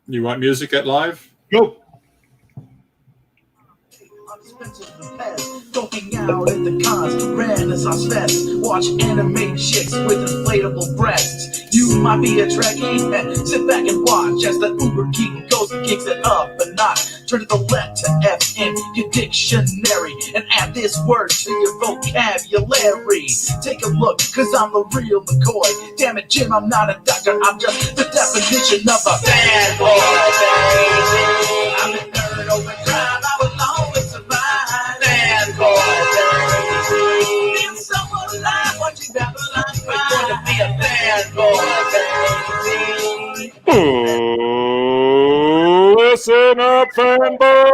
You want music at live? Go. Talking out at the cons, Renaissance fest. Watch anime chicks with inflatable breasts. You might be a Trekkie, sit back and watch as the Uber geek goes and kicks it up a notch. Turn to the letter F in your dictionary and add this word to your vocabulary. Take a look, cause I'm the real McCoy. Damn it, Jim, I'm not a doctor, I'm just the definition of a fanboy, baby. I'm a nerd overdrive, I will always survive. Fanboy, baby. Feel so alive, watching Babylon 5. We're going to be a fanboy, baby. Listen up, fanboy!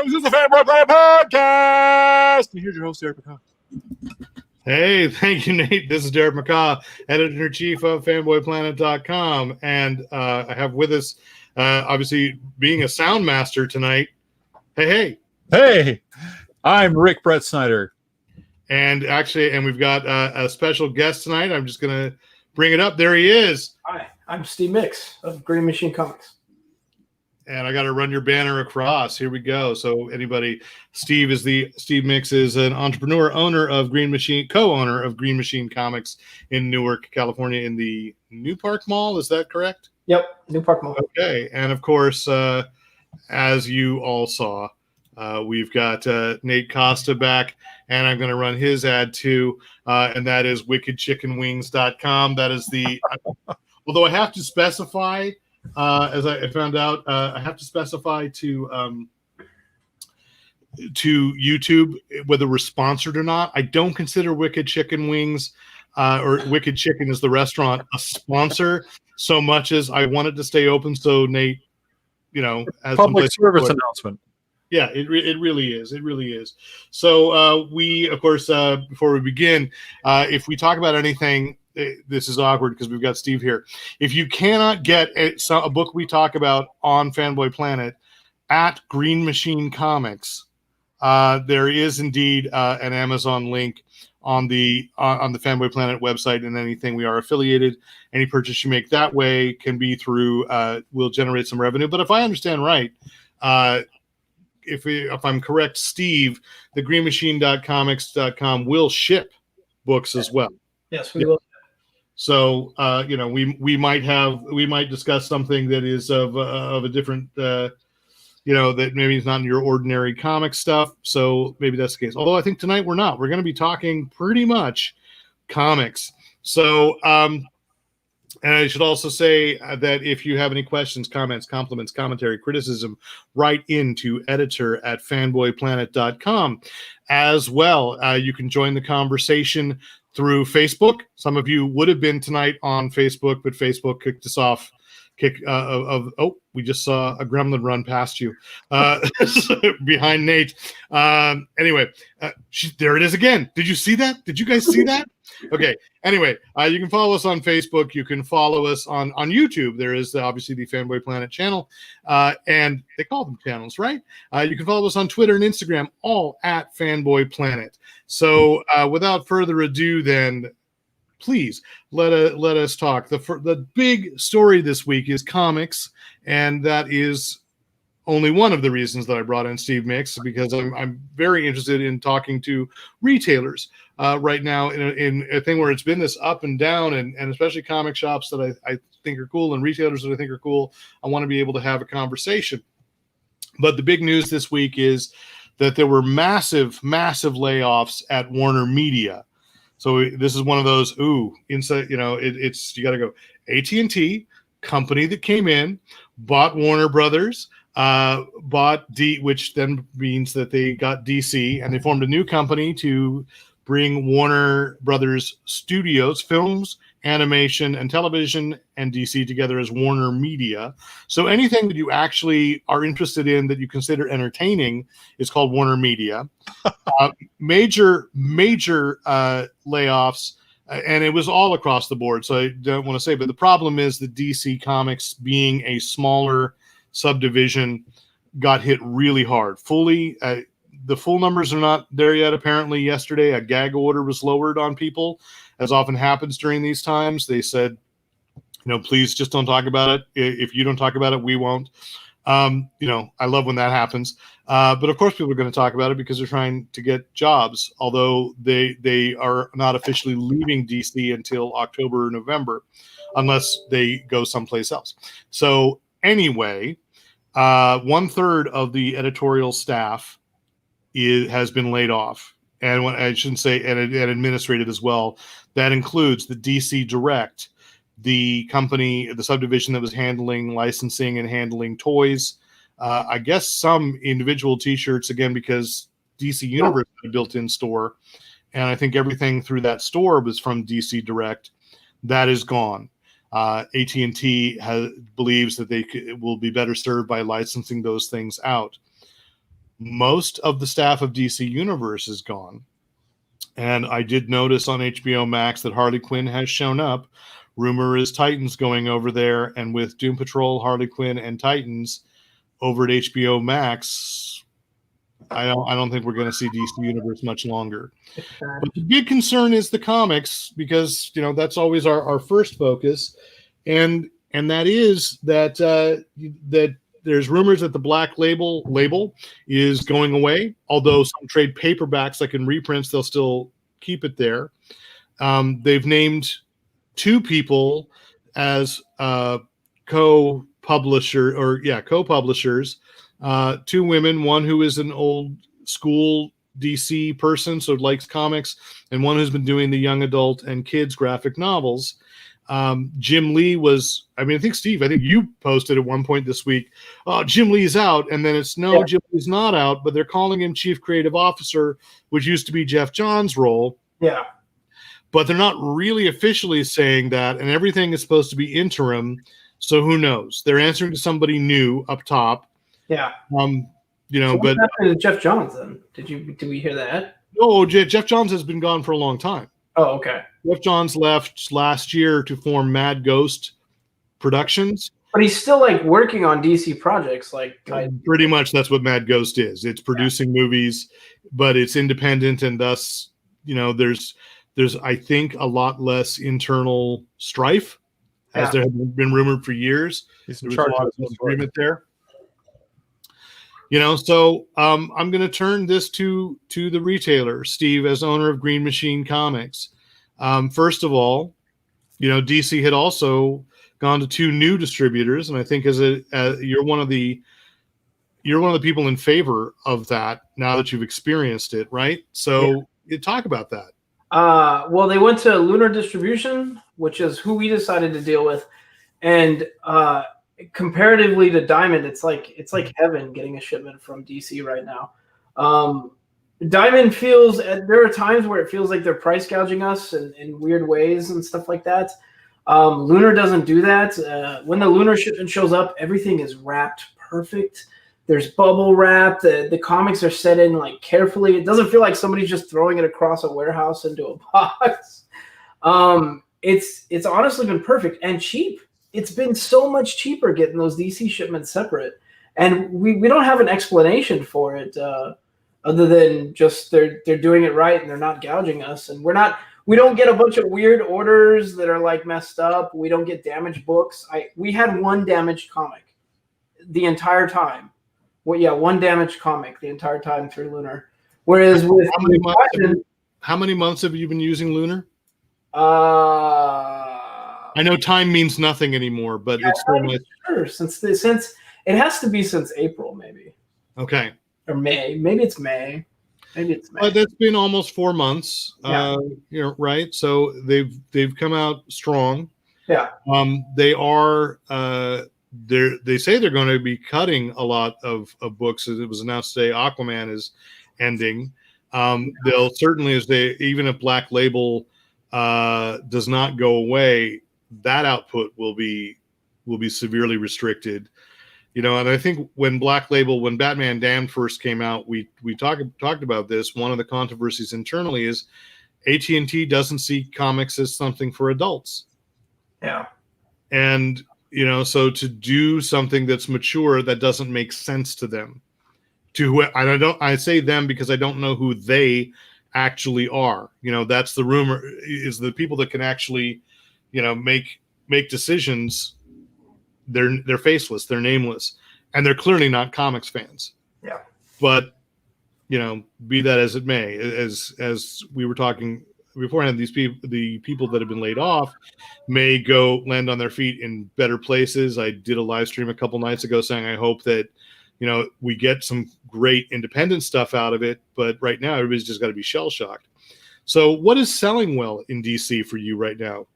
This is the Fanboy Planet Podcast! And here's your host, Derek McCaw. Hey, thank you, Nate. This is Derek McCaw, editor-in-chief of fanboyplanet.com. And I have with us, obviously, being a sound master tonight. Hey. Hey, I'm Rick Brett Snyder. And we've got a special guest tonight. I'm just going to bring it up. There he is. Hi, I'm Steve Mix of Green Machine Comics. And I got to run your banner across. Here we go. So Steve Mix is an entrepreneur, owner of Green Machine, co-owner of Green Machine Comics in Newark, California, in the New Park Mall. Is that correct? Yep, New Park Mall. Okay. And of course, as you all saw, we've got Nate Costa back, and I'm going to run his ad too, and that is wickedchickenwings.com. That is although I have to specify, as I found out, I have to specify to YouTube whether we're sponsored or not. I don't consider Wicked Chicken Wings or Wicked Chicken as the restaurant a sponsor so much as I want it to stay open. So Nate, as Public service announcement. Yeah, it really is. It really is. So we, of course, before we begin, if we talk about anything, this is awkward because we've got Steve here. If you cannot get a book we talk about on Fanboy Planet at Green Machine Comics, there is indeed an Amazon link on the Fanboy Planet website, and anything we are affiliated, any purchase you make that way can be through, will generate some revenue. But if I understand right, if I'm correct, Steve, the greenmachine.comics.com will ship books as well. Yes, we will. So, we might discuss something that is of a different, that maybe is not in your ordinary comic stuff. So maybe that's the case. Although I think tonight we're not. We're going to be talking pretty much comics. So, and I should also say that if you have any questions, comments, compliments, commentary, criticism, write into editor@fanboyplanet.com. As well, you can join the conversation through Facebook. Some of you would have been tonight on Facebook, but Facebook kicked us off. We just saw a gremlin run past you behind Nate. Anyway, there it is again. Did you see that? Did you guys see that? Okay. Anyway, you can follow us on Facebook. You can follow us on YouTube. There is obviously the Fanboy Planet channel, and they call them channels, right? You can follow us on Twitter and Instagram, all at Fanboy Planet. So without further ado, then, please let us talk. The big story this week is comics, and that is only one of the reasons that I brought in Steve Mix, because I'm very interested in talking to retailers right now in a thing where it's been this up and down, and especially comic shops that I think are cool and retailers that I think are cool. I want to be able to have a conversation. But the big news this week is that there were massive layoffs at Warner Media. So this is one of those, inside, it's, you got to go. AT&T, company that came in, bought Warner Brothers, which then means that they got DC, and they formed a new company to bring Warner Brothers Studios, films, animation, and television, and DC together as Warner Media. So anything that you actually are interested in that you consider entertaining is called Warner Media. Major layoffs, and it was all across the board. So I don't want to say, but the problem is that DC Comics, being a smaller subdivision, got hit really hard. the full numbers are not there yet. Apparently, yesterday a gag order was lowered on people, as often happens during these times. They said, please just don't talk about it. If you don't talk about it, we won't. I love when that happens. But of course, people are going to talk about it because they're trying to get jobs, although they are not officially leaving DC until October or November, unless they go someplace else. So anyway, 1/3 of the editorial staff has been laid off. And I shouldn't say, and administrative as well. That includes the DC Direct, the company, the subdivision that was handling licensing and handling toys. I guess some individual T-shirts, again, because DC Universe had a built-in store, and I think everything through that store was from DC Direct. That is gone. AT&T believes that they will be better served by licensing those things out. Most of the staff of DC Universe is gone. And I did notice on HBO Max that Harley Quinn has shown up. Rumor is Titans going over there, and with Doom Patrol, Harley Quinn, and Titans over at HBO Max, I don't think we're going to see DC Universe much longer. But the big concern is the comics, because that's always our first focus, and that is that that there's rumors that the Black label is going away. Although some trade paperbacks, like in reprints, they'll still keep it there. They've named 2 people as co-publishers, 2 women, one who is an old school DC person, so likes comics, and one who's been doing the young adult and kids graphic novels. Jim Lee was, I think you posted at one point this week, Jim Lee's out, and then Jim Lee's not out, but they're calling him Chief Creative Officer, which used to be Jeff Johns' role. Yeah. But they're not really officially saying that, and everything is supposed to be interim. So who knows? They're answering to somebody new up top. Yeah. So what but happened to Jeff Johns then? Did we hear that? No, Jeff Johns has been gone for a long time. Oh, okay. Jeff Johns left last year to form Mad Ghost Productions. But he's still working on DC projects, pretty much that's what Mad Ghost is. It's producing movies, but it's independent, and thus, there's I think a lot less internal strife, as there have been rumored for years. He's There was a lot of disagreement there. So I'm going to turn this to the retailer, Steve, as owner of Green Machine Comics. First of all, DC had also gone to 2 new distributors, and I think you're one of the people in favor of that now that you've experienced it, right? So you talk about that. Well, they went to Lunar Distribution, which is who we decided to deal with, and comparatively to Diamond, it's like heaven getting a shipment from DC right now. Diamond feels, there are times where it feels like they're price gouging us in weird ways and stuff like that. Lunar doesn't do that. When the Lunar shipment shows up, everything is wrapped perfect. There's bubble wrap. The comics are set in carefully. It doesn't feel like somebody's just throwing it across a warehouse into a box. It's honestly been perfect and cheap. It's been so much cheaper getting those DC shipments separate, and we don't have an explanation for it other than just they're doing it right and they're not gouging us, and we don't get a bunch of weird orders that are messed up. We don't get damaged books. We had 1 damaged comic the entire time. Well, 1 damaged comic the entire time through Lunar. Whereas with how many months have you been using Lunar? I know time means nothing anymore, but it's sure since it has to be since April, maybe. Okay. Or May. Maybe it's May. But that's been almost 4 months. Right? So they've come out strong. Yeah. They are they say they're going to be cutting a lot of books. As it was announced today, Aquaman is ending. They'll certainly, even if Black Label does not go away, that output will be severely restricted. And I think when Batman Damned first came out, we talked about this. One of the controversies internally is AT&T doesn't see comics as something for adults. Yeah. And so to do something that's mature, that doesn't make sense to them. I say them because I don't know who they actually are. That's the rumor, is the people that can actually, make decisions. They're faceless, they're nameless, and they're clearly not comics fans. Yeah. But be that as it may, as we were talking beforehand, the people that have been laid off may go land on their feet in better places. I did a live stream a couple nights ago saying I hope that we get some great independent stuff out of it, but right now everybody's just got to be shell shocked. So what is selling well in DC for you right now?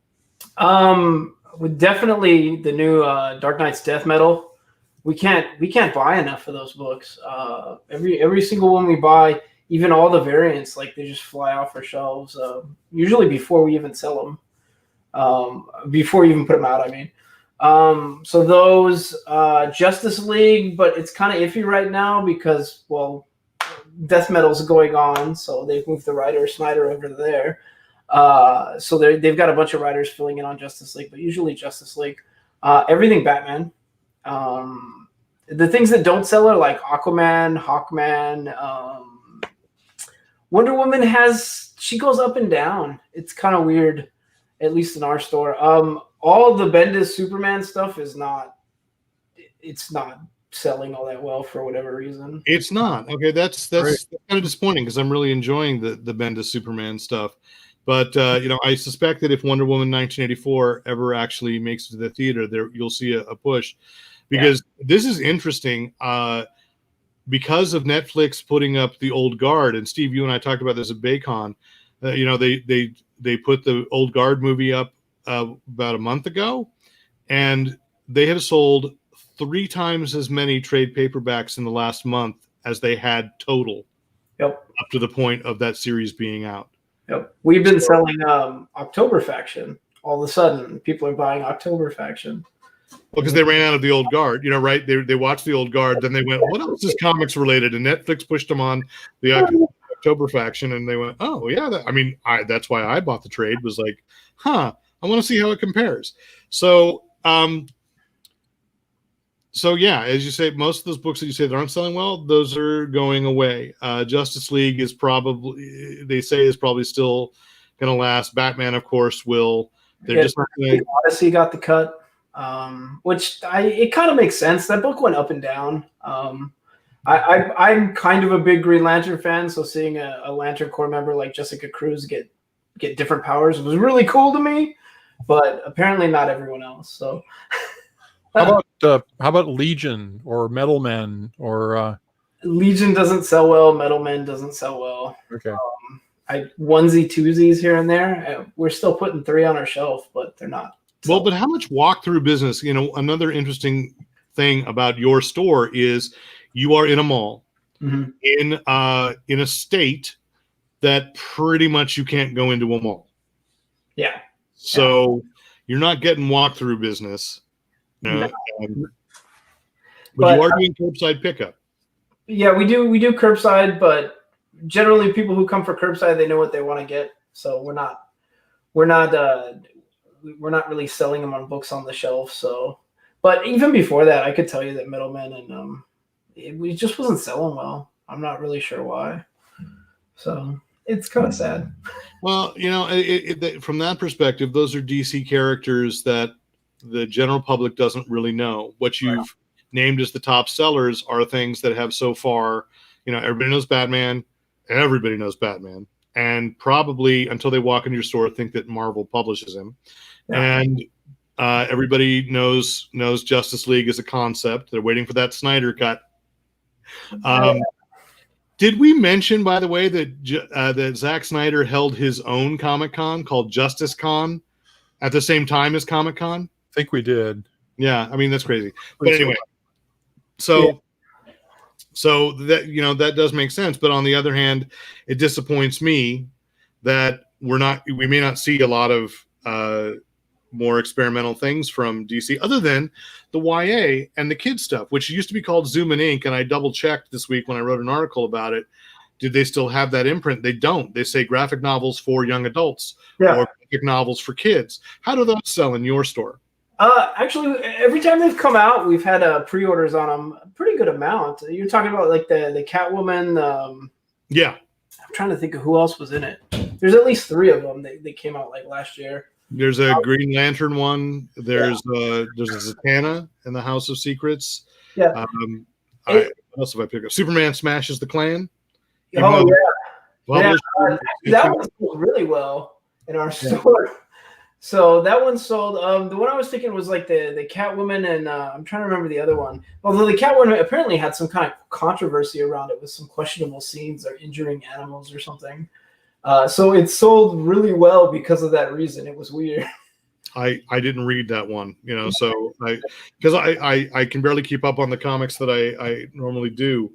Definitely the new Dark Knight's Death Metal. We can't buy enough of those books. Every single one we buy, even all the variants, like they just fly off our shelves. Usually before we even sell them, before we even put them out. I mean. So those Justice League, but it's kind of iffy right now because, well, Death Metal's going on, so they've moved the writer Snyder over there. So they've got a bunch of writers filling in on Justice League, but usually Justice League. Everything Batman. The things that don't sell are like Aquaman, Hawkman. Wonder Woman she goes up and down. It's kind of weird, at least in our store. All the Bendis Superman stuff it's not selling all that well for whatever reason. It's not. Okay, that's kind of disappointing because I'm really enjoying the Bendis Superman stuff. But I suspect that if Wonder Woman 1984 ever actually makes it to the theater, you'll see a push, because this is interesting. Because of Netflix putting up the Old Guard, and Steve, you and I talked about this at Baycon. They put the Old Guard movie up about a month ago, and they have sold 3 times as many trade paperbacks in the last month as they had total. Yep. Up to the point of that series being out. Yep. We've been selling October Faction. All of a sudden, people are buying October Faction. Well, because they ran out of the Old Guard, right? They watched the Old Guard, then they went, what else is comics related? And Netflix pushed them on the October Faction, and they went, oh yeah. That's why I bought the trade. Was like, I want to see how it compares. So yeah, as you say, most of those books that you say that aren't selling well, those are going away. Justice League is probably still going to last. Batman, of course, will. They're just not going to. Odyssey got the cut, which it kind of makes sense. That book went up and down. I'm kind of a big Green Lantern fan, so seeing a Lantern Corps member like Jessica Cruz get different powers was really cool to me, but apparently not everyone else. So. How about Legion or Metal Men or Legion doesn't sell well. Metal Men doesn't sell well. Okay. Onesie twosies here and there. We're still putting 3 on our shelf, but they're not. Well, but how much walkthrough business? Another interesting thing about your store is you are in a mall, in a state that pretty much you can't go into a mall. Yeah. So you're not getting walkthrough business. No. But you are doing curbside pickup. Yeah, we do curbside, but generally people who come for curbside, they know what they want to get. So we're not really selling them on books on the shelf. So, but even before that, I could tell you that Middlemen and it just wasn't selling well. I'm not really sure why. So it's kind of sad. Well, from that perspective, those are DC characters that the general public doesn't really know. What you've named as the top sellers are things that have so far, everybody knows Batman, and probably until they walk into your store think that Marvel publishes him. Yeah. And everybody knows Justice League as a concept. They're waiting for that Snyder cut. Did we mention, by the way, that Zack Snyder held his own Comic-Con called Justice Con at the same time as Comic-Con? I think we did. Yeah, I mean that's crazy. But anyway, so that that does make sense. But on the other hand, it disappoints me that we may not see a lot of more experimental things from DC other than the YA and the kids stuff, which used to be called Zoom and Ink. And I double checked this week when I wrote an article about it. Did they still have that imprint? They don't. They say graphic novels for young adults or graphic novels for kids. How do those sell in your store? Actually, every time they've come out, we've had pre-orders on them. A pretty good amount. You're talking about like the Catwoman. Yeah. I'm trying to think of who else was in it. There's at least 3 of them. They came out like last year. There's a Green Lantern one. There's a Zatanna in the House of Secrets. Yeah. What else have I picked up? Superman smashes the Klan. Oh yeah. That one sold really well in our store. So that one sold. The one I was thinking was like the Catwoman, and I'm trying to remember the other one. Although the Catwoman apparently had some kind of controversy around it with some questionable scenes or injuring animals or something. So it sold really well because of that reason. It was weird. I didn't read that one, so because I can barely keep up on the comics that I normally do,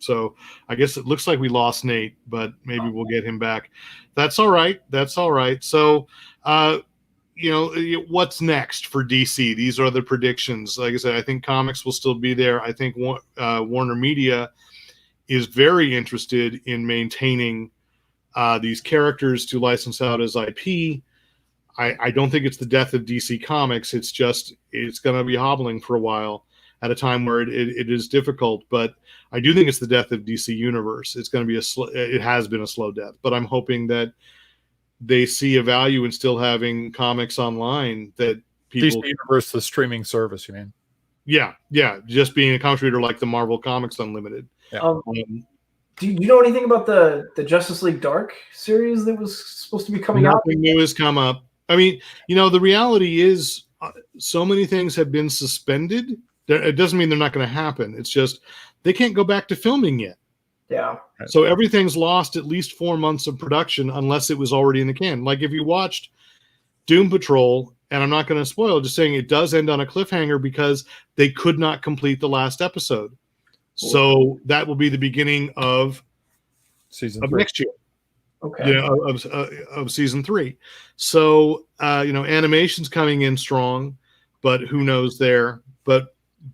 so I guess it looks like we lost Nate, but maybe we'll get him back. That's all right. So, what's next for DC? These are the predictions. Like I said, I think comics will still be there. I think Warner Media is very interested in maintaining these characters to license out as IP. I don't think it's the death of DC Comics. It's just it's going to be hobbling for a while at a time where it is difficult. But I do think it's the death of DC Universe. It's going to be it has been a slow death. But I'm hoping that they see a value in still having comics online that people. DC Universe, the streaming service, you mean? Yeah, just being a comic reader like the Marvel Comics Unlimited. Yeah. Do you know anything about the Justice League Dark series that was supposed to be coming out? Nothing new has come up. I mean, the reality is so many things have been suspended. It doesn't mean they're not going to happen. It's just they can't go back to filming yet. Yeah. So everything's lost at least 4 months of production unless it was already in the can. Like if you watched Doom Patrol, and I'm not going to spoil, just saying it does end on a cliffhanger because they could not complete the last episode. So that will be the beginning of season of 3. next year. Okay. Of season 3. So animation's coming in strong, but who knows there? But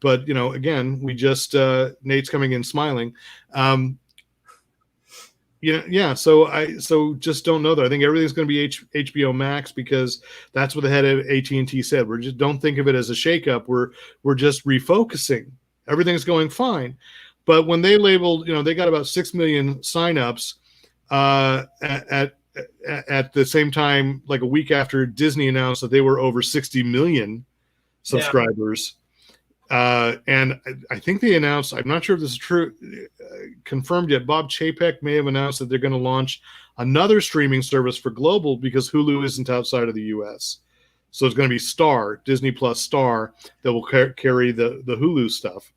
again, we just Nate's coming in smiling. So just don't know that. I think everything's going to be HBO Max because that's what the head of AT&T said. We just don't think of it as a shakeup. We're just refocusing. Everything's going fine. But when they labeled, they got about 6 million signups at the same time, like a week after Disney announced that they were over 60 million subscribers. And I think they announced, I'm not sure if this is true, confirmed yet, Bob Chapek may have announced that they're going to launch another streaming service for global because Hulu isn't outside of the US. So it's going to be Star, Disney Plus Star, that will carry the Hulu stuff.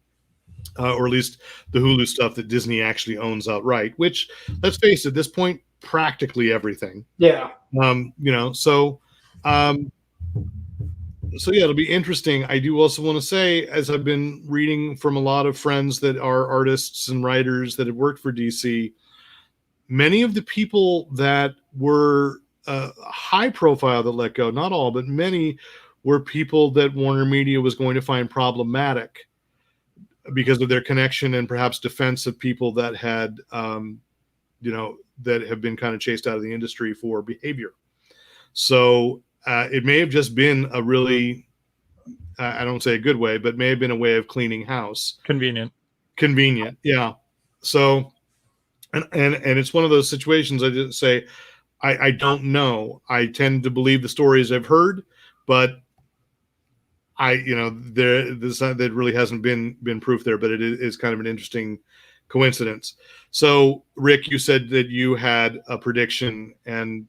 Or at least the Hulu stuff that Disney actually owns outright, which, let's face it, at this point, practically everything. Yeah. So yeah, it'll be interesting. I do also want to say, as I've been reading from a lot of friends that are artists and writers that have worked for DC, many of the people that were high profile that let go, not all, but many were people that Warner Media was going to find problematic because of their connection and perhaps defense of people that had, that have been kind of chased out of the industry for behavior. So it may have just been a really, I don't say a good way, but may have been a way of cleaning house. Convenient. Yeah. So, and it's one of those situations I just say, I don't know. I tend to believe the stories I've heard, but there really hasn't been proof there, but it is kind of an interesting coincidence. So, Rick, you said that you had a prediction, and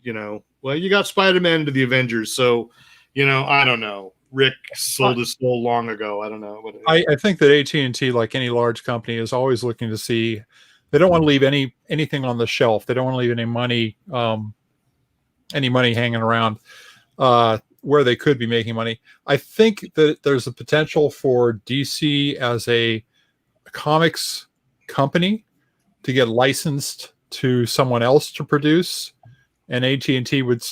well, you got Spider-Man into the Avengers, so I don't know. Rick sold his soul long ago. I don't know. I think that AT&T, like any large company, is always looking to see. They don't want to leave anything on the shelf. They don't want to leave any money hanging around. Where they could be making money. I think that there's a potential for DC as a comics company to get licensed to someone else to produce, and AT&T it would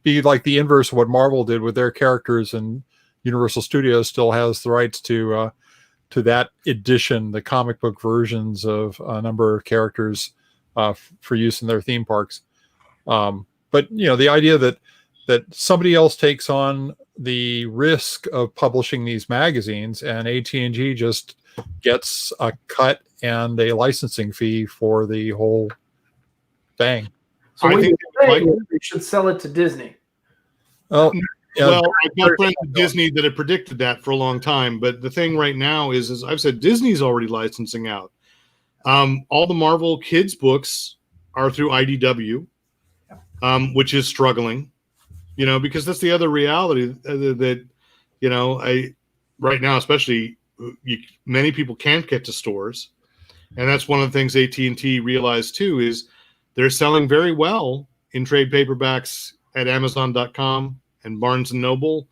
be like the inverse of what Marvel did with their characters, and Universal Studios still has the rights to that edition, the comic book versions of a number of characters for use in their theme parks. But the idea that somebody else takes on the risk of publishing these magazines, and AT&T just gets a cut and a licensing fee for the whole thing. So I what think you like- they should sell it to Disney. Well, yeah, Well, I've got friends at Disney that have predicted that for a long time. But the thing right now is, as I've said, Disney's already licensing out. All the Marvel kids books are through IDW, which is struggling, because that's the other reality that, right now, especially many people can't get to stores. And that's one of the things AT&T realized too, is they're selling very well in trade paperbacks at Amazon.com and Barnes and Noble,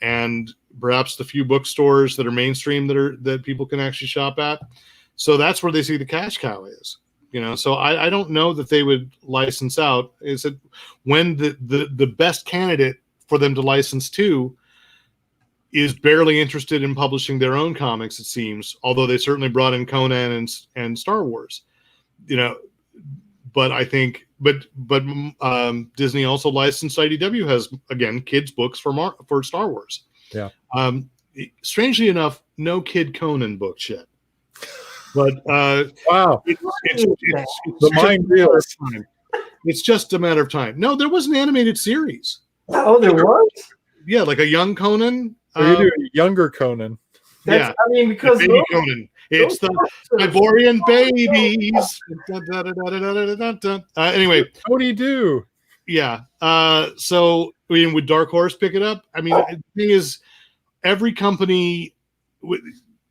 and perhaps the few bookstores that are mainstream that people can actually shop at. So that's where they see the cash cow is. So I don't know that they would license out. Is it when the best candidate for them to license to is barely interested in publishing their own comics, it seems, although they certainly brought in Conan and Star Wars, but I think, but Disney also licensed IDW has, again, kids books for Star Wars. Yeah. Strangely enough, no Kid Conan books yet. But wow, it's the mind reels. It's just a matter of time. No, there was an animated series. Oh, there was? Yeah, like a young Conan. You do a younger Conan. Yeah, I mean, because baby Conan. It's the Ivorian babies. Anyway, What do you do? Yeah. So, would Dark Horse pick it up? I mean, the thing is, every company, with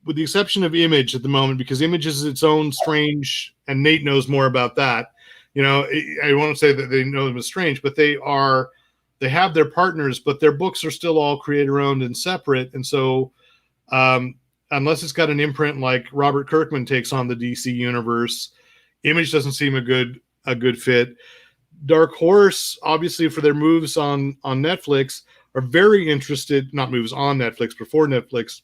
the exception of Image at the moment, because Image is its own strange, and Nate knows more about that. I won't say that they know them as strange, but they have their partners, but their books are still all creator owned and separate. And so, unless it's got an imprint like Robert Kirkman takes on the DC universe, Image doesn't seem a good fit. Dark Horse, obviously, for their moves on Netflix, are very interested, not moves on Netflix, before Netflix,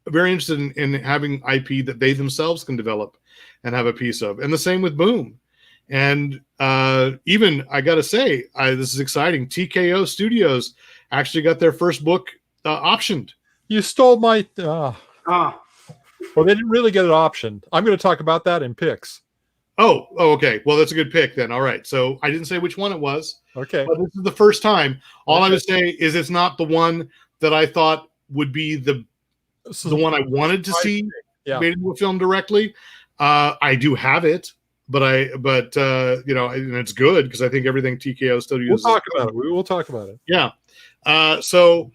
very interested in having IP that they themselves can develop and have a piece of. And the same with Boom. And even, I got to say, this is exciting, TKO Studios actually got their first book optioned. You stole my... Well, they didn't really get it optioned. I'm going to talk about that in picks. Oh, okay. Well, that's a good pick then. All right. So I didn't say which one it was. Okay. But this is the first time. All I would say is it's not the one that I thought would be the one I wanted to see made into a film directly. I do have it, but and it's good because I think everything TKO still uses. We'll talk about it. We will talk about it. Yeah. So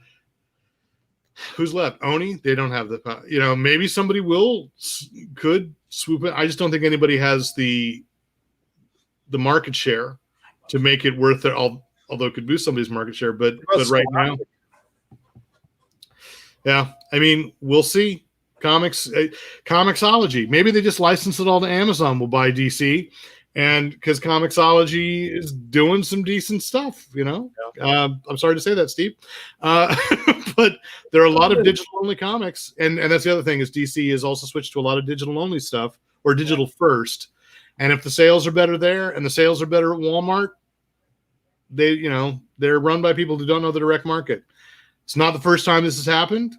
who's left? Oni? They don't have the. Maybe somebody could swoop it. I just don't think anybody has the market share to make it worth it. Although it could boost somebody's market share, but right now, yeah. I mean, we'll see. Comixology. Maybe they just license it all to Amazon. Will buy DC, and because Comixology is doing some decent stuff. I'm sorry to say that, Steve, but there are a lot of digital only comics, and that's the other thing is DC has also switched to a lot of digital only stuff or digital first. And if the sales are better there and the sales are better at Walmart, they're run by people who don't know the direct market. It's not the first time this has happened.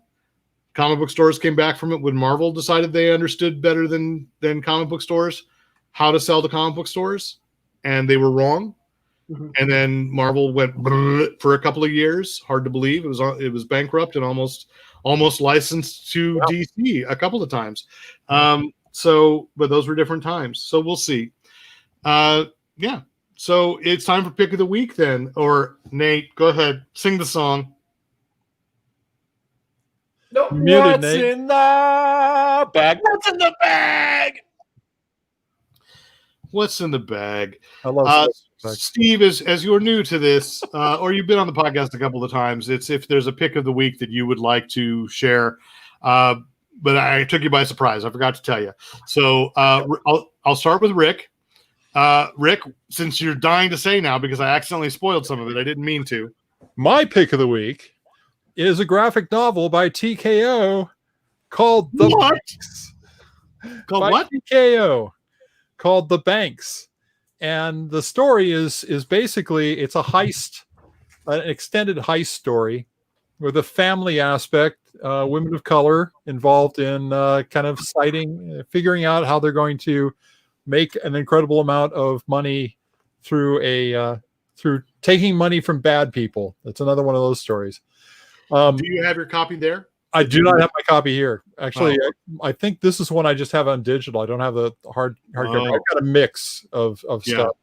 Comic book stores came back from it when Marvel decided they understood better than comic book stores how to sell to comic book stores, and they were wrong. Mm-hmm. And then Marvel went for a couple of years. Hard to believe it was bankrupt and almost licensed to DC a couple of times. But those were different times. So we'll see. Yeah. So it's time for pick of the week then. Or Nate, go ahead, sing the song. Nope. What's in the bag? What's in the bag? What's in the bag? I love Steve, as you're new to this, or you've been on the podcast a couple of times, it's if there's a pick of the week that you would like to share. But I took you by surprise. I forgot to tell you. So I'll start with Rick. Rick, since you're dying to say now because I accidentally spoiled some of it, I didn't mean to. My pick of the week is a graphic novel by TKO called The Banks. Called what? TKO, called The Banks. And the story is basically, it's a heist, an extended heist story with a family aspect, women of color involved in kind of figuring out how they're going to make an incredible amount of money through taking money from bad people. That's another one of those stories. Do you have your copy there? I do not have my copy here. Actually, I think this is one I just have on digital. I don't have the hard cover. I've got a mix of stuff.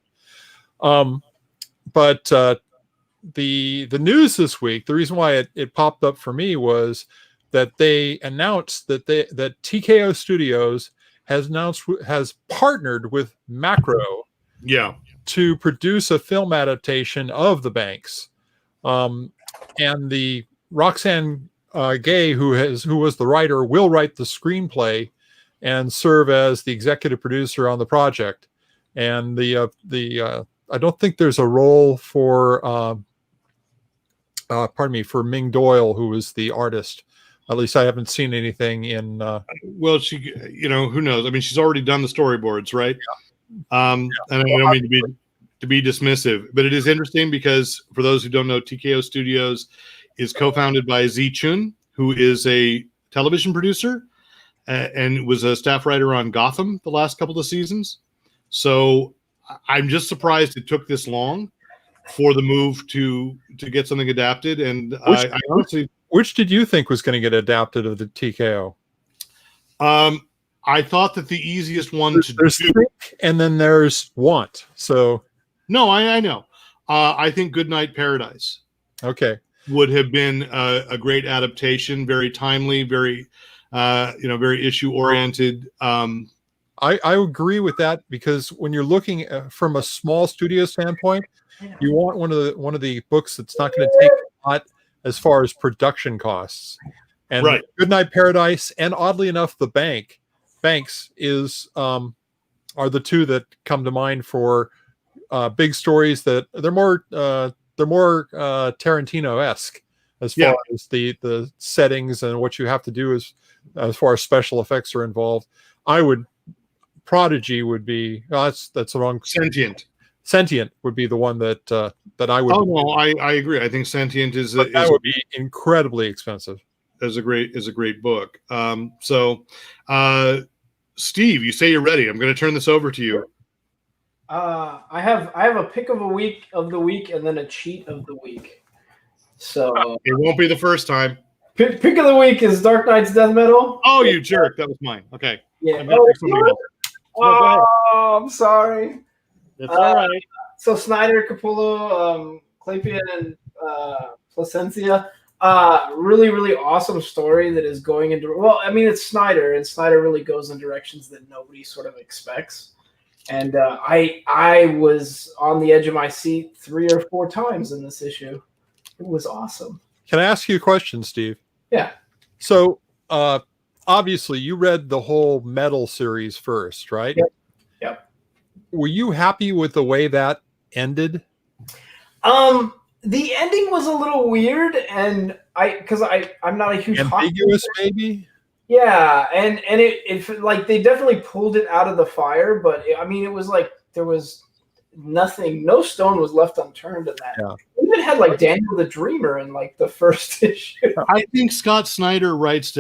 But the news this week, the reason why it popped up for me was that they announced that TKO Studios has partnered with Macro to produce a film adaptation of The Banks. And the Roxanne Gay, who was the writer, will write the screenplay and serve as the executive producer on the project. And I don't think there's a role for for Ming Doyle, who was the artist. At least I haven't seen anything in. Well, she, who knows? I mean, she's already done the storyboards, right? And I don't mean to be dismissive, but it is interesting because for those who don't know, TKO Studios is co-founded by Z Chun, who is a television producer and was a staff writer on Gotham the last couple of seasons. So I'm just surprised it took this long for the move to get something adapted. And I honestly, which did you think was going to get adapted of the TKO? I thought that the easiest one there's think and then there's want. So no, I know. I think Goodnight Paradise. Okay. Would have been a great adaptation, very timely, very very issue oriented. I agree with that, because when you're looking from a small studio standpoint, you want one of the books that's not going to take a lot as far as production costs. And Goodnight Paradise and oddly enough, The Banks are the two that come to mind for big stories that they're more Tarantino-esque as far as the settings and what you have to do as far as special effects are involved. Prodigy would be that's the wrong. Sentient would be the one that I would. Oh no, I agree. I think Sentient that would be incredibly expensive. Is a great book. Steve, you say you're ready. I'm going to turn this over to you. I have a pick of the week and then a cheat of the week. So it won't be the first time. Pick of the week is Dark Knight's Death Metal. Oh, you jerk! That was mine. Okay. Yeah. I'm sorry. That's all right. So Snyder, Capullo, Clapian, and Placencia. Really, really awesome story that is going into. Well, I mean, it's Snyder, and Snyder really goes in directions that nobody sort of expects. And I was on the edge of my seat 3 or 4 times in this issue. It was awesome. Can I ask you a question, Steve? Yeah. So, obviously, you read the whole Metal series first, right? Yep. Were you happy with the way that ended? The ending was a little weird, and I'm not a huge ambiguous, maybe. Yeah, and it like they definitely pulled it out of the fire, but it was like there was nothing, no stone was left unturned in that. Yeah. We even had like Daniel the Dreamer in like the first issue. I think Scott Snyder writes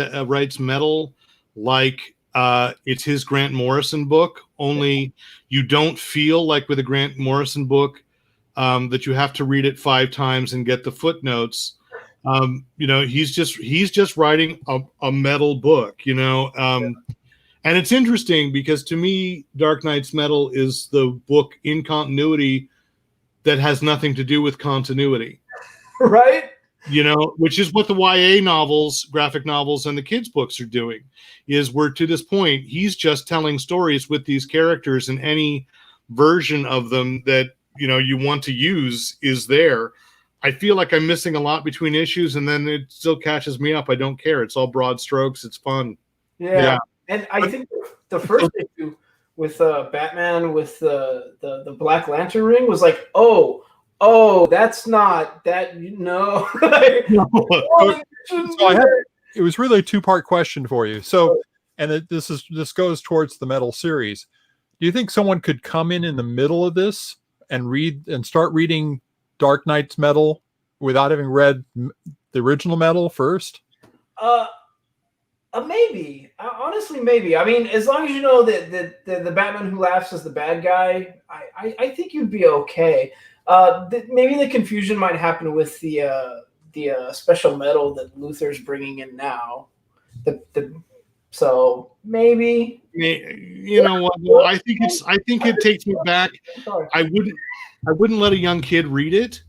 Metal like it's his Grant Morrison book. Only you don't feel like with a Grant Morrison book that you have to read it 5 times and get the footnotes. He's just writing a metal book, and it's interesting because to me, Dark Knight's Metal is the book in continuity that has nothing to do with continuity, right? Which is what the YA novels, graphic novels, and the kids' books are doing. Is we're to this point, he's just telling stories with these characters, and any version of them that you want to use is there. I feel like I'm missing a lot between issues, and then it still catches me up. I don't care. It's all broad strokes. It's fun. Yeah. And I think the first issue with Batman with the Black Lantern ring was like, oh, that's not that. No. It was really a 2-part question for you. So, and this goes towards the Metal series. Do you think someone could come in the middle of this and start reading Dark Knight's Metal without having read the original Metal first? Maybe. Honestly, maybe. I mean, as long as you know that the Batman Who Laughs is the bad guy, I think you'd be okay. Maybe the confusion might happen with the special metal that Luther's bringing in now. So maybe. You know what? Well, I think it takes me back. Sorry. I wouldn't let a young kid read it,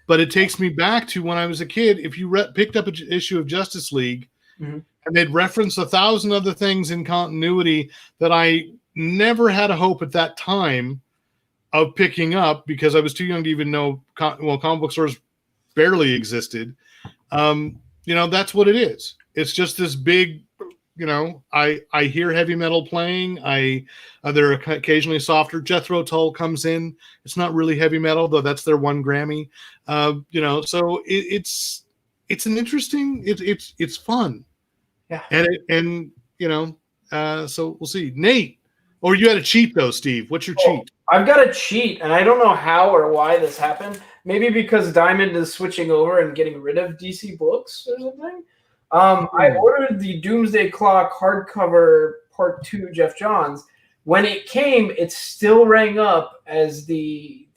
but it takes me back to when I was a kid. If you picked up an issue of Justice League, mm-hmm. and they'd reference 1,000 other things in continuity that I never had a hope at that time of picking up because I was too young to even know. Comic book stores barely existed. That's what it is. It's just this big. I hear heavy metal playing. There are occasionally softer. Jethro Tull comes in. It's not really heavy metal, though. That's their one Grammy. So it's an interesting. It's fun. Yeah. So we'll see. Nate, or you had a cheat though, Steve. What's your cheat? I've got a cheat, and I don't know how or why this happened. Maybe because Diamond is switching over and getting rid of DC books or something. I ordered the Doomsday Clock hardcover Part 2 Jeff Johns. When it came, it still rang up as the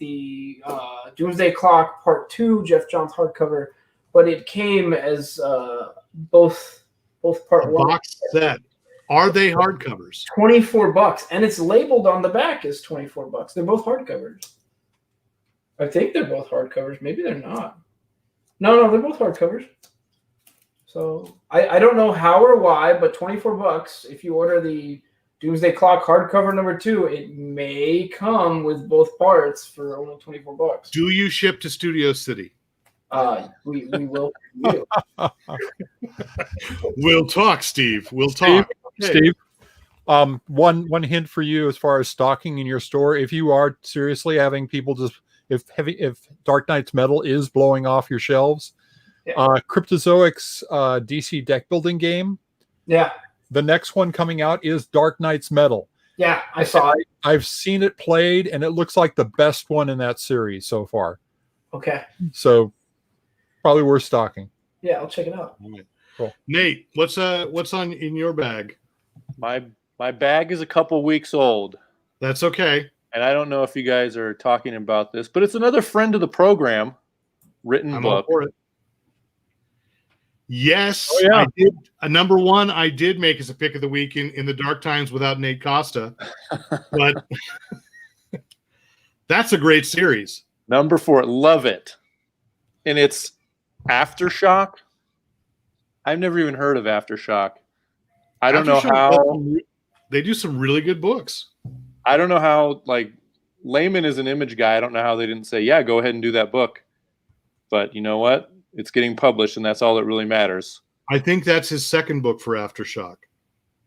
Doomsday Clock Part 2 Jeff Johns hardcover, but it came as both Part 1. Box set. Are they hardcovers? $24, and it's labeled on the back as $24. They're both hardcovers. I think they're both hardcovers. Maybe they're not. No, they're both hardcovers. So I don't know how or why, but $24. If you order the Doomsday Clock hardcover number 2, it may come with both parts for only $24. Do you ship to Studio City? We will. We'll talk, Steve. We'll Steve, talk. Steve, one hint for you as far as stocking in your store. If you are seriously having people if Dark Knight's Metal is blowing off your shelves. Yeah. Cryptozoic's DC deck building game. Yeah. The next one coming out is Dark Knight's Metal. Yeah, I saw it. I've seen it played, and it looks like the best one in that series so far. Okay. So probably worth stocking. Yeah, I'll check it out. Right. Cool. Nate, what's on in your bag? My bag is a couple weeks old. That's okay. And I don't know if you guys are talking about this, but it's another friend of the program written I'm book. all for it. Yes, Oh, yeah. I did. Number one, I did make as a pick of the week in the dark times without Nate Costa, but that's a great series. Number 4, love it. And it's Aftershock. I've never even heard of Aftershock. I don't know how they do some really good books. I don't know how, like, Layman is an image guy. I don't know how they didn't say, yeah, go ahead and do that book. But you know what? It's getting published, and that's all that really matters. I think that's his second book for Aftershock.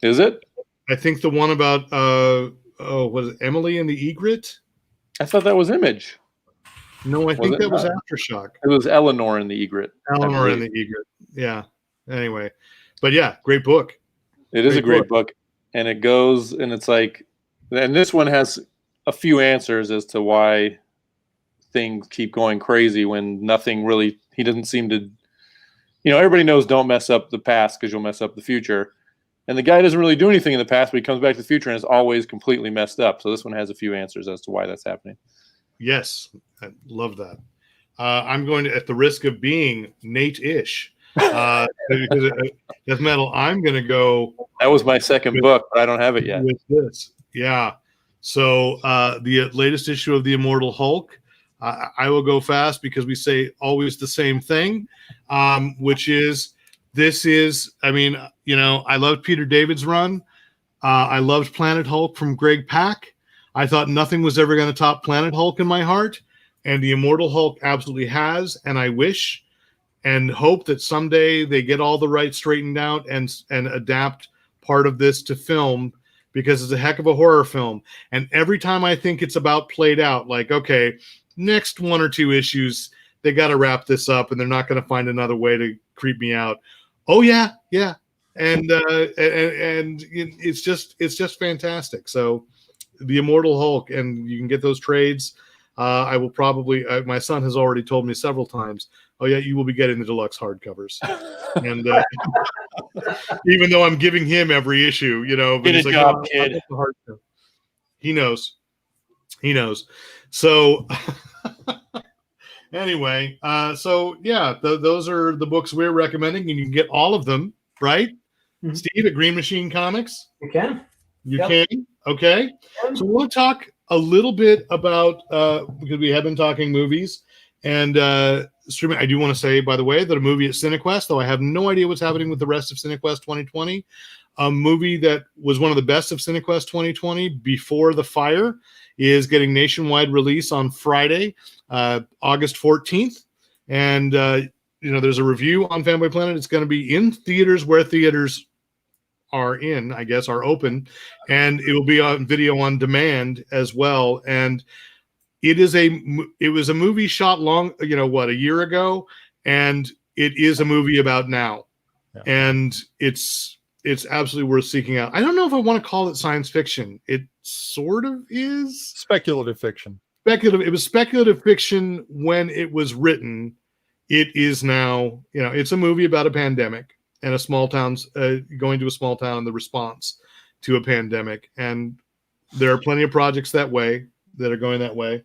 Is it? I think the one about was it Emily and the Egret? I thought that was Image. No, I think it that was not? Aftershock. It was Eleanor and the Egret. Eleanor and the Egret. Yeah. Anyway, but yeah, great book. It is a great book, and it goes, and it's like, and this one has a few answers as to why things keep going crazy when nothing really, he doesn't seem to, everybody knows don't mess up the past because you'll mess up the future. And the guy doesn't really do anything in the past, but he comes back to the future and is always completely messed up. So this one has a few answers as to why that's happening. Yes, I love that. I'm going to, at the risk of being Nate-ish, because Death Metal, I'm going to go. That was my second book, but I don't have it yet. With this. Yeah. So the latest issue of The Immortal Hulk, I will go fast because we say always the same thing, which is, I loved Peter David's run. I loved Planet Hulk from Greg Pak. I thought nothing was ever going to top Planet Hulk in my heart, and The Immortal Hulk absolutely has, and I wish and hope that someday they get all the rights straightened out and adapt part of this to film, because it's a heck of a horror film. And every time I think it's about played out, like, okay, next 1 or 2 issues, they got to wrap this up, and they're not going to find another way to creep me out. Oh yeah, and it's just fantastic. So, The Immortal Hulk, and you can get those trades. I will probably. My son has already told me several times. Oh yeah, you will be getting the deluxe hardcovers. And even though I'm giving him every issue, but Get he's a like, job, "No, I kid." want the hardcover." He knows. He knows. So anyway, those are the books we're recommending, and you can get all of them, right? Mhm. Steve at Green Machine Comics. You can. You Yep. can. Okay. So we'll talk a little bit about because we have been talking movies and streaming. I do want to say, by the way, that a movie at CineQuest, though I have no idea what's happening with the rest of CineQuest 2020, a movie that was one of the best of CineQuest 2020, Before the Fire, is getting nationwide release on Friday, August 14th. And, there's a review on Fanboy Planet. It's going to be in theaters where theaters are open, and it will be on video on demand as well. And it was a movie shot a year ago, and it is a movie about now. Yeah. And it's absolutely worth seeking out. I don't know if I want to call it science fiction. It sort of is Speculative fiction. speculative. It was speculative fiction when it was written. It is now, it's a movie about a pandemic and a small town's going to a small town and the response to a pandemic. And there are plenty of projects that are going that way.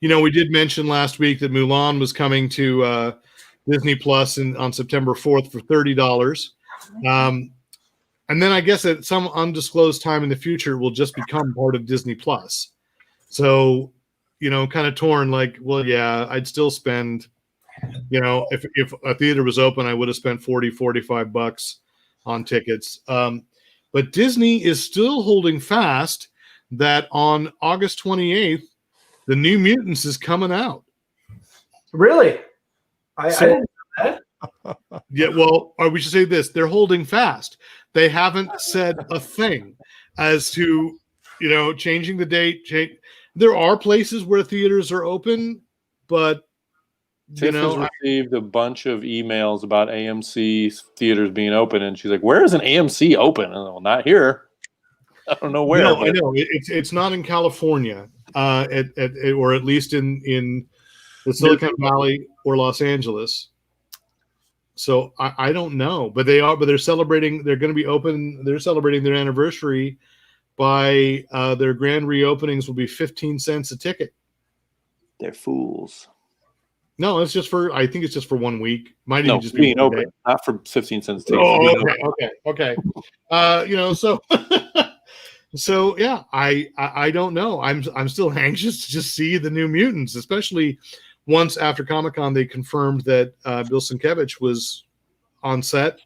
We did mention last week that Mulan was coming to Disney Plus on September 4th for $30. And then I guess at some undisclosed time in the future, it will just become part of Disney Plus. So, kind of torn, like, well, yeah, I'd still spend, if a theater was open, I would have spent $45 on tickets. But Disney is still holding fast that on August 28th, the New Mutants is coming out. Really? I didn't know that. Yeah, well, or we should say this: they're holding fast. They haven't said a thing as to, changing the date. There are places where theaters are open, but Tiff has received a bunch of emails about AMC theaters being open, and she's like, "Where is an AMC open?" Well, not here. I don't know where. No, I know it's not in California, or at least in the Silicon Valley or Los Angeles. So I don't know, but they're celebrating. They're going to be open. They're celebrating their anniversary by their grand reopenings will be 15 cents a ticket. They're fools. No, it's just I think it's just for 1 week. Might No, even just being be open, day. not for 15 cents a ticket. Oh, okay. So yeah, I don't know. I'm still anxious to just see the New Mutants, especially once after Comic-Con they confirmed that Bill Sienkiewicz was on set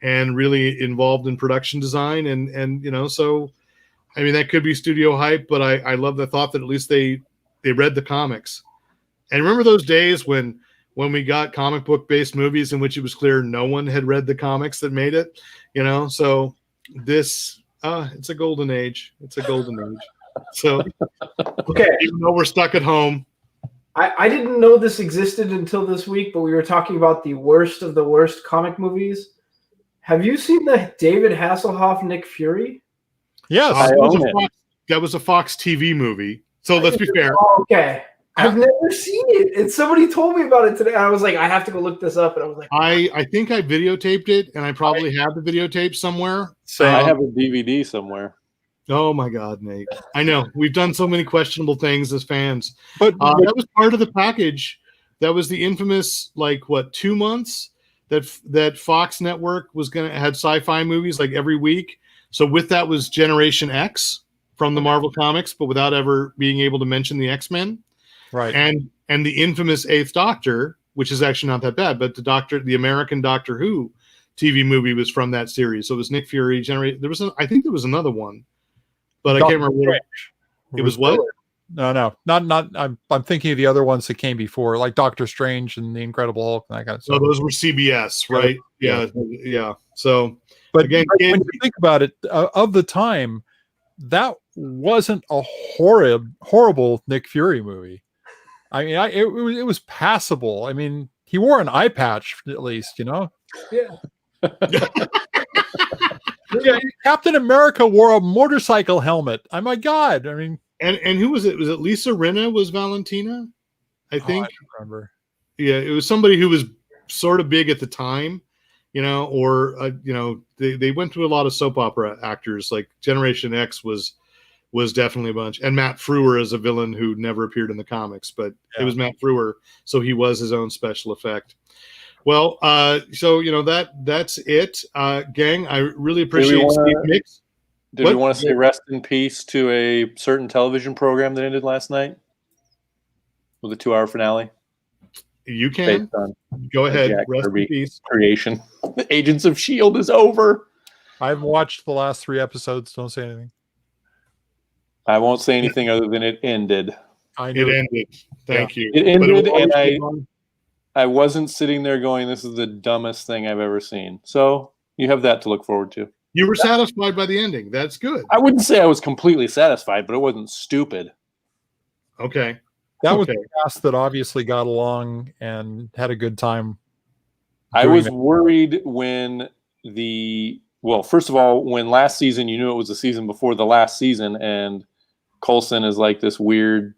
and really involved in production design, and so I mean that could be studio hype, but I love the thought that at least they read the comics. And remember those days when we got comic book based movies in which it was clear no one had read the comics that made it, so this it's a golden age. It's a golden age. So okay, even though we're stuck at home. I didn't know this existed until this week, but we were talking about the worst of the worst comic movies. Have you seen the David Hasselhoff Nick Fury? Yes. That was a Fox TV movie. So let's be fair. Oh, okay. I've never seen it. And somebody told me about it today. I was like, I have to go look this up. And I was like, I think I videotaped it, and I probably have the videotape somewhere. So I have a DVD somewhere. Oh my God, Nate! I know we've done so many questionable things as fans, but that was part of the package. That was the infamous 2 months that Fox Network had sci-fi movies like every week. So with that was Generation X from the Marvel Comics, but without ever being able to mention the X-Men. Right. And the infamous Eighth Doctor, which is actually not that bad, but the American Doctor Who TV movie was from that series. So it was Nick Fury. I think there was another one, but I can't remember. It was what? No, not. I'm thinking of the other ones that came before, like Doctor Strange and the Incredible Hulk and that kind of stuff. So those were CBS, right? Yeah. So, but again, when you think about it, of the time, that wasn't a horrible Nick Fury movie. I mean, it was passable. I mean, he wore an eye patch at least, Yeah. Yeah, Captain America wore a motorcycle helmet. Oh my God! I mean, And who was it? Was it Lisa Rinna was Valentina? I think. I don't remember. Yeah, it was somebody who was sort of big at the time, or they went through a lot of soap opera actors. Like Generation X was definitely a bunch, and Matt Frewer is a villain who never appeared in the comics, but it was Matt Frewer, so he was his own special effect. Well, so that's it, gang. I really appreciate Steve Mix. Did we want to say rest in peace to a certain television program that ended last night with a 2-hour finale? You can go ahead. Rest in peace. Creation. Agents of S.H.I.E.L.D. is over. I've watched the last 3 episodes. Don't say anything. I won't say anything other than it ended. It ended. Thank you. It ended, and I wasn't sitting there going, "This is the dumbest thing I've ever seen." So you have that to look forward to. You were satisfied by the ending. That's good. I wouldn't say I was completely satisfied, but it wasn't stupid. Okay. That was the cast that obviously got along and had a good time. I was worried when first of all, when last season, you knew it was the season before the last season, and Coulson is like this weird,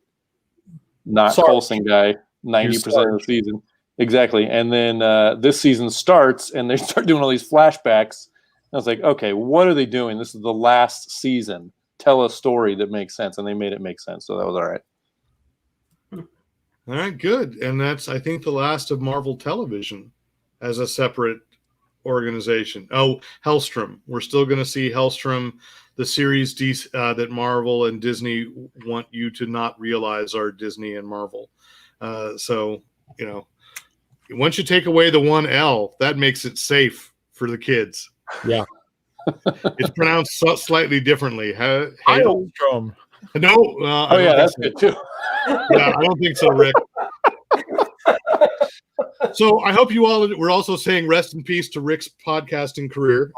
not Coulson guy, 90% of the season. Exactly. And then this season starts, and they start doing all these flashbacks. I was like, okay, what are they doing? This is the last season. Tell a story that makes sense. And they made it make sense. So that was all right. All right, good. And that's, I think, the last of Marvel Television as a separate organization. Oh, Hellstrom. We're still going to see Hellstrom, the series that Marvel and Disney want you to not realize are Disney and Marvel. So, once you take away the one L, that makes it safe for the kids. Yeah. It's pronounced slightly differently. Hellstrom. No. That's good too. Yeah, I don't think so, Rick. So I hope you all were also saying rest in peace to Rick's podcasting career.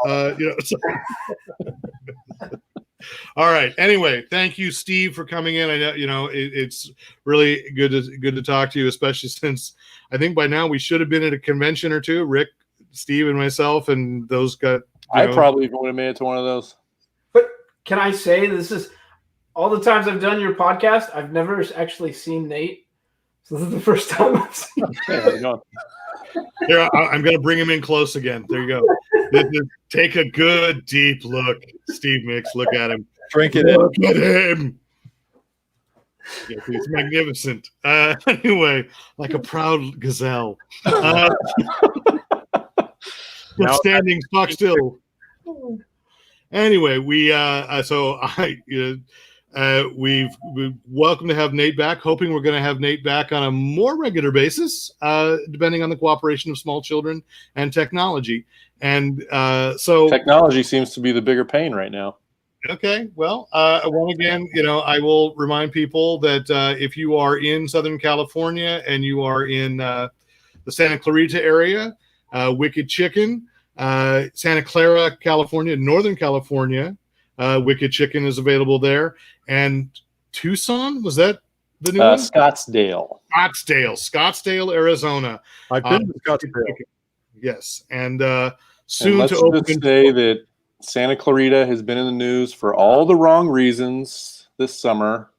All right. Anyway, thank you, Steve, for coming in. I know, it's really good to talk to you, especially since I think by now we should have been at a convention or two. Rick, Steve, and myself, and those got. I probably would have made it to one of those. But can I say this is all the times I've done your podcast, I've never actually seen Nate. So this is the first time I've seen him. Here, I'm going to bring him in close again. There you go. Take a good, deep look. Steve Mix, look at him. Drink it in. Look at him. Yeah, he's magnificent. Anyway, like a proud gazelle. Standing stock still. Anyway, we've welcome to have Nate back. Hoping we're going to have Nate back on a more regular basis, depending on the cooperation of small children and technology. And so technology seems to be the bigger pain right now. Okay, well, again, I will remind people that if you are in Southern California and you are in the Santa Clarita area, Wicked Chicken, Santa Clara, California, Northern California, Wicked Chicken is available there. And Tucson, was that the new one? Scottsdale, Arizona. I've been to Scottsdale. Yes, and soon let's to open. Just say that Santa Clarita has been in the news for all the wrong reasons this summer,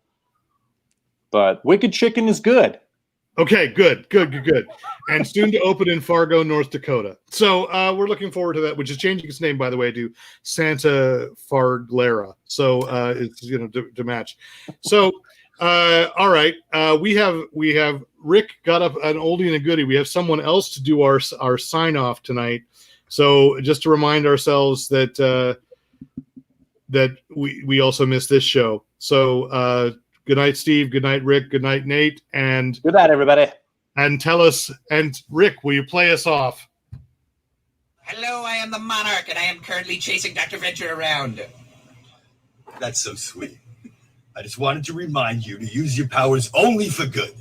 but Wicked Chicken is good. Okay, good. And soon to open in Fargo, North Dakota. So we're looking forward to that, which is changing its name, by the way, to Santa Farglera. So it's to match. So all right, we have Rick got up an oldie and a goodie. We have someone else to do our sign off tonight. So just to remind ourselves that we also missed this show. So. Good night, Steve. Good night, Rick. Good night, Nate. And good night, everybody. And tell us, and Rick, will you play us off? Hello, I am the Monarch, and I am currently chasing Dr. Venture around. That's so sweet. I just wanted to remind you to use your powers only for good.